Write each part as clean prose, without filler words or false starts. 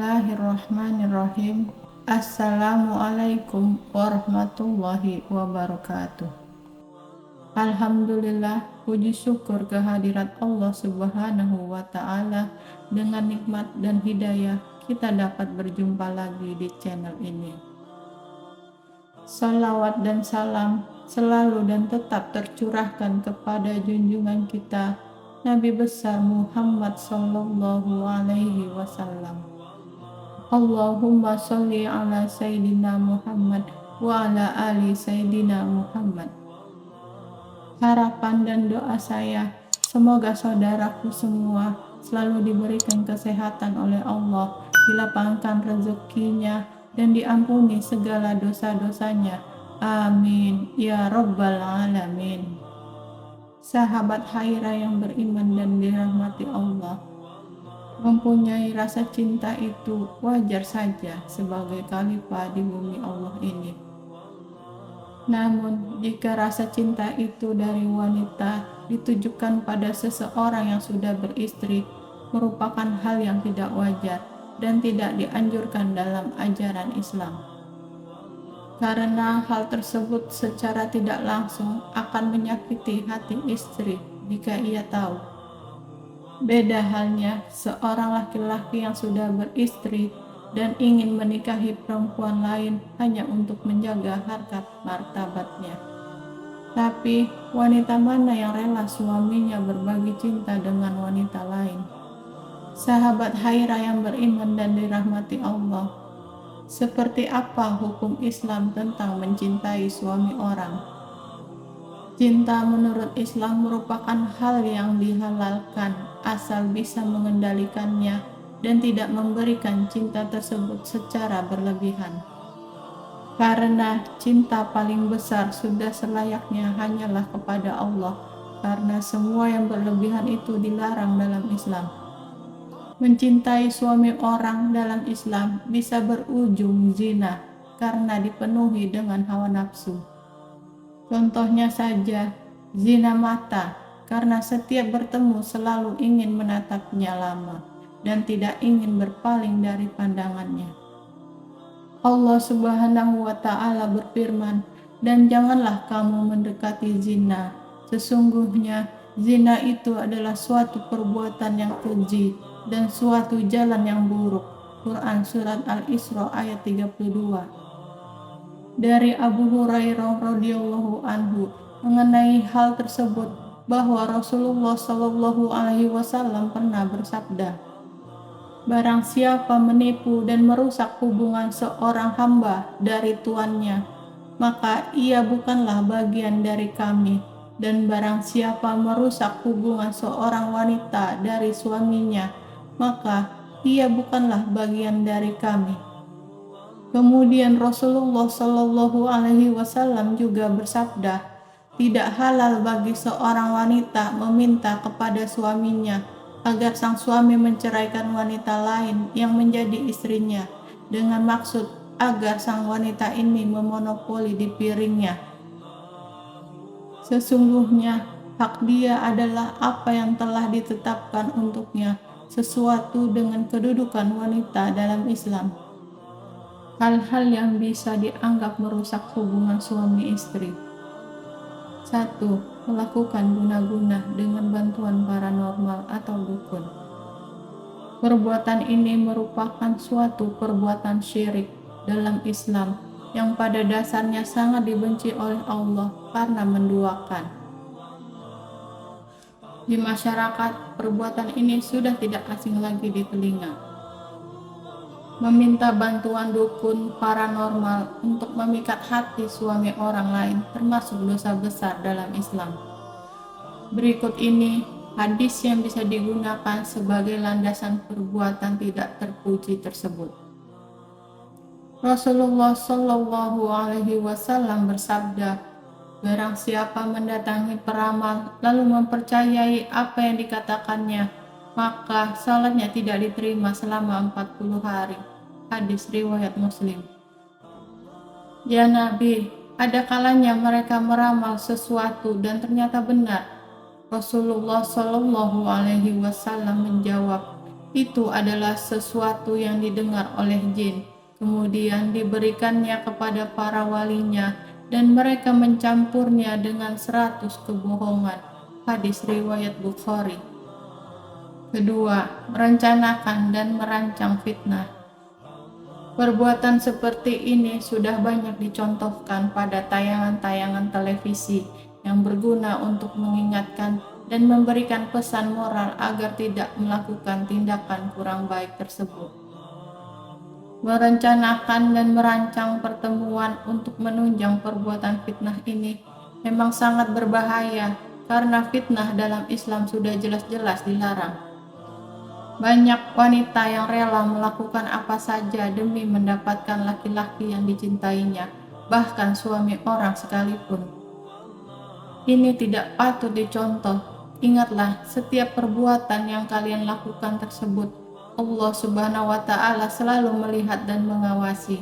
Bismillahirrahmanirrahim. Assalamualaikum warahmatullahi wabarakatuh. Alhamdulillah, puji syukur kehadirat Allah Subhanahu wa Ta'ala. Dengan nikmat dan hidayah, kita dapat berjumpa lagi di channel ini. Salawat dan salam selalu dan tetap tercurahkan kepada junjungan kita, Nabi besar Muhammad Sallallahu Alaihi Wasallam. Allahumma sholli ala Sayyidina Muhammad wa ala ali Sayyidina Muhammad. Harapan dan doa saya, semoga saudaraku semua selalu diberikan kesehatan oleh Allah, dilapangkan rezekinya, dan diampuni segala dosa-dosanya. Amin ya rabbal alamin. Sahabat Haira yang beriman dan dirahmati Allah, mempunyai rasa cinta itu wajar saja sebagai khalifah di bumi Allah ini. Namun, jika rasa cinta itu dari wanita ditujukan pada seseorang yang sudah beristri, merupakan hal yang tidak wajar dan tidak dianjurkan dalam ajaran Islam. Karena hal tersebut secara tidak langsung akan menyakiti hati istri jika ia tahu. Beda halnya seorang laki-laki yang sudah beristri dan ingin menikahi perempuan lain hanya untuk menjaga harkat martabatnya. Tapi wanita mana yang rela suaminya berbagi cinta dengan wanita lain? Sahabat Haira yang beriman dan dirahmati Allah, seperti apa hukum Islam tentang mencintai suami orang? Cinta menurut Islam merupakan hal yang dihalalkan asal bisa mengendalikannya dan tidak memberikan cinta tersebut secara berlebihan. Karena cinta paling besar sudah selayaknya hanyalah kepada Allah, karena semua yang berlebihan itu dilarang dalam Islam. Mencintai suami orang dalam Islam bisa berujung zina karena dipenuhi dengan hawa nafsu. Contohnya saja, zina mata, karena setiap bertemu selalu ingin menatapnya lama dan tidak ingin berpaling dari pandangannya. Allah Subhanahu wa Ta'ala berfirman, "Dan janganlah kamu mendekati zina. Sesungguhnya zina itu adalah suatu perbuatan yang keji dan suatu jalan yang buruk." Quran Surat Al-Isra ayat 32. Dari Abu Hurairah radhiyallahu anhu mengenai hal tersebut, bahwa Rasulullah Shallallahu Alaihi Wasallam pernah bersabda, "Barang siapa menipu dan merusak hubungan seorang hamba dari tuannya, maka ia bukanlah bagian dari kami. Dan barang siapa merusak hubungan seorang wanita dari suaminya, maka ia bukanlah bagian dari kami." Kemudian Rasulullah Shallallahu Alaihi Wasallam juga bersabda, "Tidak halal bagi seorang wanita meminta kepada suaminya agar sang suami menceraikan wanita lain yang menjadi istrinya dengan maksud agar sang wanita ini memonopoli di piringnya. Sesungguhnya hak dia adalah apa yang telah ditetapkan untuknya sesuatu dengan kedudukan wanita dalam Islam." Hal-hal yang bisa dianggap merusak hubungan suami istri. 1. Melakukan guna-guna dengan bantuan paranormal atau dukun. Perbuatan ini merupakan suatu perbuatan syirik dalam Islam yang pada dasarnya sangat dibenci oleh Allah karena menduakan. Di masyarakat, perbuatan ini sudah tidak asing lagi di telinga. Meminta bantuan dukun paranormal untuk memikat hati suami orang lain termasuk dosa besar dalam Islam. Berikut ini hadis yang bisa digunakan sebagai landasan perbuatan tidak terpuji tersebut. Rasulullah Shallallahu Alaihi Wasallam bersabda, "Barang siapa mendatangi peramal lalu mempercayai apa yang dikatakannya, maka salatnya tidak diterima selama 40 hari. Hadis riwayat Muslim. Ya Nabi, ada kalanya mereka meramal sesuatu dan ternyata benar. Rasulullah Shallallahu Alaihi Wasallam menjawab, Itu adalah sesuatu yang didengar oleh jin, kemudian diberikannya kepada para walinya, dan mereka mencampurnya dengan 100 kebohongan. Hadis riwayat Bukhari. Kedua, merencanakan dan merancang fitnah. Perbuatan seperti ini sudah banyak dicontohkan pada tayangan-tayangan televisi yang berguna untuk mengingatkan dan memberikan pesan moral agar tidak melakukan tindakan kurang baik tersebut. Merencanakan dan merancang pertemuan untuk menunjang perbuatan fitnah ini memang sangat berbahaya karena fitnah dalam Islam sudah jelas-jelas dilarang. Banyak wanita yang rela melakukan apa saja demi mendapatkan laki-laki yang dicintainya, bahkan suami orang sekalipun. Ini tidak patut dicontoh. Ingatlah, setiap perbuatan yang kalian lakukan tersebut, Allah Subhanahu wa Ta'ala selalu melihat dan mengawasi.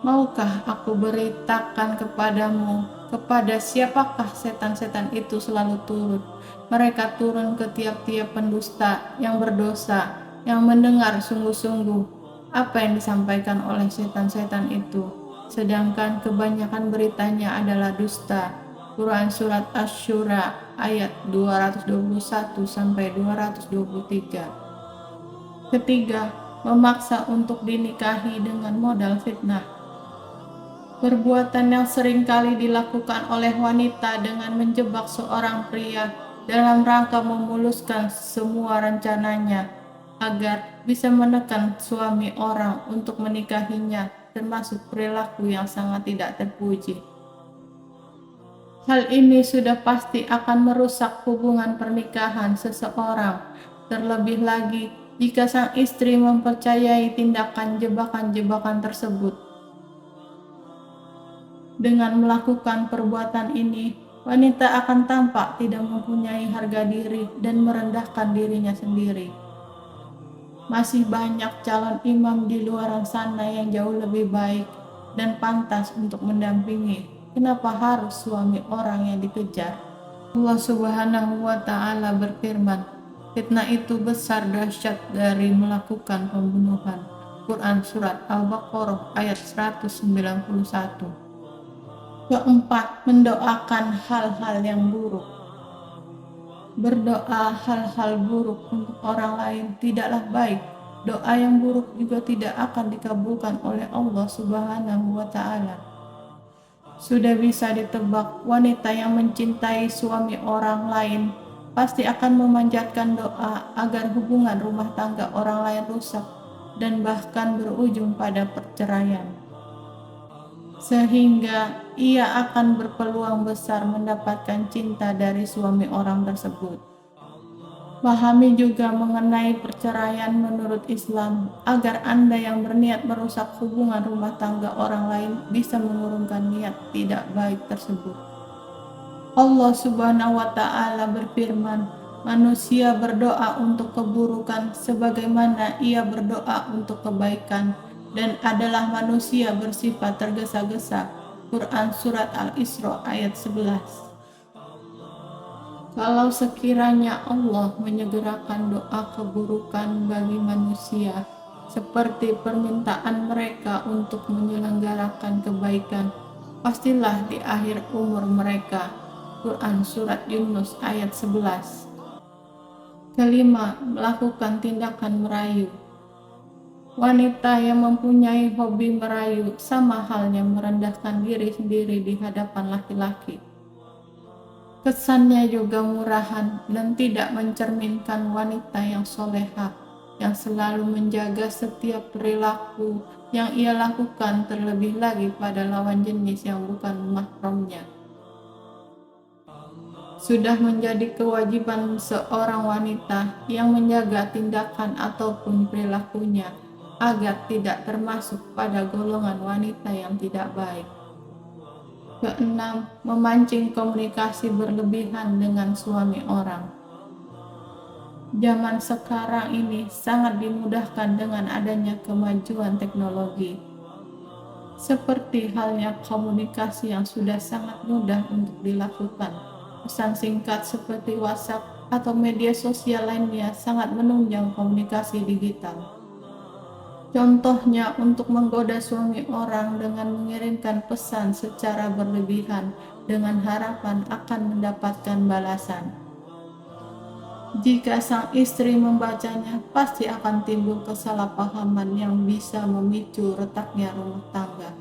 Maukah aku beritakan kepadamu, kepada siapakah setan-setan itu selalu turun? Mereka turun ke tiap-tiap pendusta yang berdosa, yang mendengar sungguh-sungguh apa yang disampaikan oleh setan-setan itu, sedangkan kebanyakan beritanya adalah dusta. Quran Surat Asy-Syura ayat 221-223. Ketiga, memaksa untuk dinikahi dengan modal fitnah. Perbuatan yang sering kali dilakukan oleh wanita dengan menjebak seorang pria dalam rangka memuluskan semua rencananya agar bisa menekan suami orang untuk menikahinya, termasuk perilaku yang sangat tidak terpuji. Hal ini sudah pasti akan merusak hubungan pernikahan seseorang, terlebih lagi jika sang istri mempercayai tindakan jebakan-jebakan tersebut. Dengan melakukan perbuatan ini, wanita akan tampak tidak mempunyai harga diri dan merendahkan dirinya sendiri. Masih banyak calon imam di luar sana yang jauh lebih baik dan pantas untuk mendampingi. Kenapa harus suami orang yang dikejar? Allah Subhanahu wa Ta'ala berfirman, fitnah itu besar dahsyat dari melakukan pembunuhan. Quran Surat Al-Baqarah ayat 191. Keempat, mendoakan hal-hal yang buruk. Berdoa hal-hal buruk untuk orang lain tidaklah baik. Doa yang buruk juga tidak akan dikabulkan oleh Allah Subhanahu wa Ta'ala. Sudah bisa ditebak, wanita yang mencintai suami orang lain pasti akan memanjatkan doa agar hubungan rumah tangga orang lain rusak dan bahkan berujung pada perceraian, sehingga ia akan berpeluang besar mendapatkan cinta dari suami orang tersebut. Pahami juga mengenai perceraian menurut Islam, agar Anda yang berniat merusak hubungan rumah tangga orang lain bisa mengurungkan niat tidak baik tersebut. Allah Subhanahu wa Ta'ala berfirman, manusia berdoa untuk keburukan sebagaimana ia berdoa untuk kebaikan, dan adalah manusia bersifat tergesa-gesa. Quran Surat Al-Isra ayat 11. Kalau sekiranya Allah menyegerakan doa keburukan bagi manusia, seperti permintaan mereka untuk menyelenggarakan kebaikan, pastilah di akhir umur mereka. Quran Surat Yunus ayat 11. Kelima, melakukan tindakan merayu. Wanita yang mempunyai hobi merayu sama halnya merendahkan diri sendiri di hadapan laki-laki. Kesannya juga murahan dan tidak mencerminkan wanita yang solehah, yang selalu menjaga setiap perilaku yang ia lakukan, terlebih lagi pada lawan jenis yang bukan mahramnya. Sudah menjadi kewajiban seorang wanita yang menjaga tindakan ataupun perilakunya agar tidak termasuk pada golongan wanita yang tidak baik. Keenam, memancing komunikasi berlebihan dengan suami orang. Zaman sekarang ini sangat dimudahkan dengan adanya kemajuan teknologi. Seperti halnya komunikasi yang sudah sangat mudah untuk dilakukan. Pesan singkat seperti WhatsApp atau media sosial lainnya sangat menunjang komunikasi digital. Contohnya untuk menggoda suami orang dengan mengirimkan pesan secara berlebihan dengan harapan akan mendapatkan balasan. Jika sang istri membacanya, pasti akan timbul kesalahpahaman yang bisa memicu retaknya rumah tangga.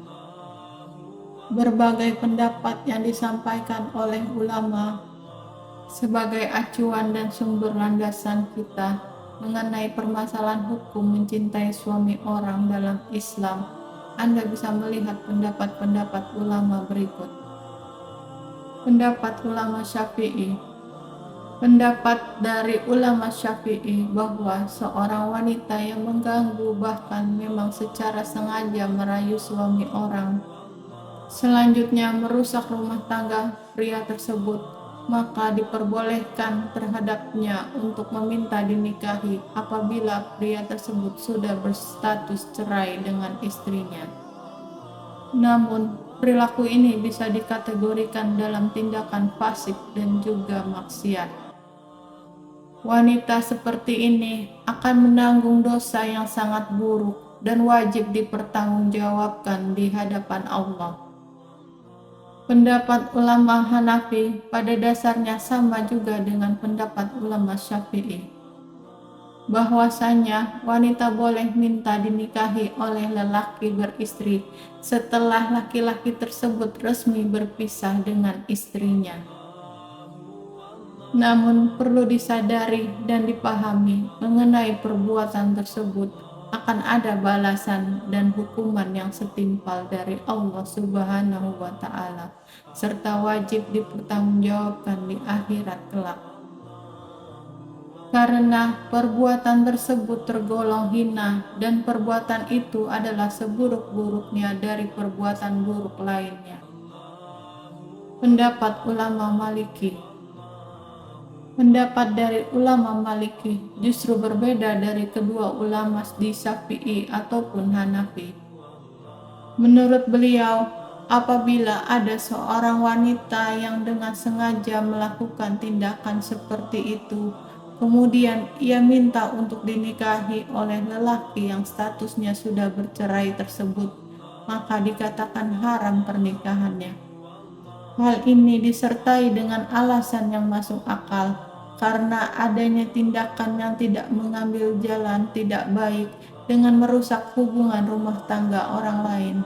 Berbagai pendapat yang disampaikan oleh ulama sebagai acuan dan sumber landasan kita mengenai permasalahan hukum mencintai suami orang dalam Islam. Anda bisa melihat pendapat-pendapat ulama berikut. Pendapat ulama Syafi'i. Pendapat dari ulama Syafi'i bahwa seorang wanita yang mengganggu bahkan memang secara sengaja merayu suami orang, selanjutnya merusak rumah tangga pria tersebut, maka diperbolehkan terhadapnya untuk meminta dinikahi apabila pria tersebut sudah berstatus cerai dengan istrinya. Namun, perilaku ini bisa dikategorikan dalam tindakan fasik dan juga maksiat. Wanita seperti ini akan menanggung dosa yang sangat buruk dan wajib dipertanggungjawabkan di hadapan Allah. Pendapat ulama Hanafi pada dasarnya sama juga dengan pendapat ulama Syafi'i, bahwasanya wanita boleh minta dinikahi oleh lelaki beristri setelah laki-laki tersebut resmi berpisah dengan istrinya. Namun perlu disadari dan dipahami mengenai perbuatan tersebut akan ada balasan dan hukuman yang setimpal dari Allah Subhanahu wa Ta'ala, serta wajib dipertanggungjawabkan di akhirat kelak. Karena perbuatan tersebut tergolong hina dan perbuatan itu adalah seburuk-buruknya dari perbuatan buruk lainnya. Pendapat ulama Maliki. Pendapat dari ulama Maliki justru berbeda dari kedua ulama di Syafi'i ataupun Hanafi. Menurut beliau, apabila ada seorang wanita yang dengan sengaja melakukan tindakan seperti itu, kemudian ia minta untuk dinikahi oleh lelaki yang statusnya sudah bercerai tersebut, maka dikatakan haram pernikahannya. Hal ini disertai dengan alasan yang masuk akal, karena adanya tindakan yang tidak mengambil jalan tidak baik dengan merusak hubungan rumah tangga orang lain.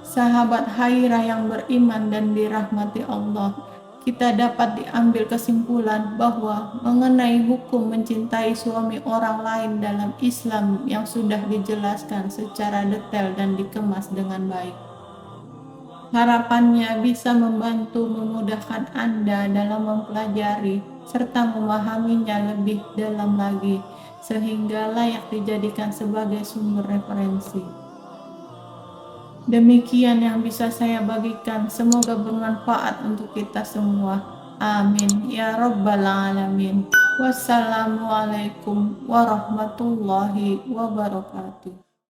Sahabat Hairah yang beriman dan dirahmati Allah, kita dapat diambil kesimpulan bahwa mengenai hukum mencintai suami orang lain dalam Islam yang sudah dijelaskan secara detail dan dikemas dengan baik. Harapannya bisa membantu memudahkan Anda dalam mempelajari serta memahaminya lebih dalam lagi, sehingga layak dijadikan sebagai sumber referensi. Demikian yang bisa saya bagikan, semoga bermanfaat untuk kita semua. Amin ya rabbal alamin. Wassalamualaikum warahmatullahi wabarakatuh.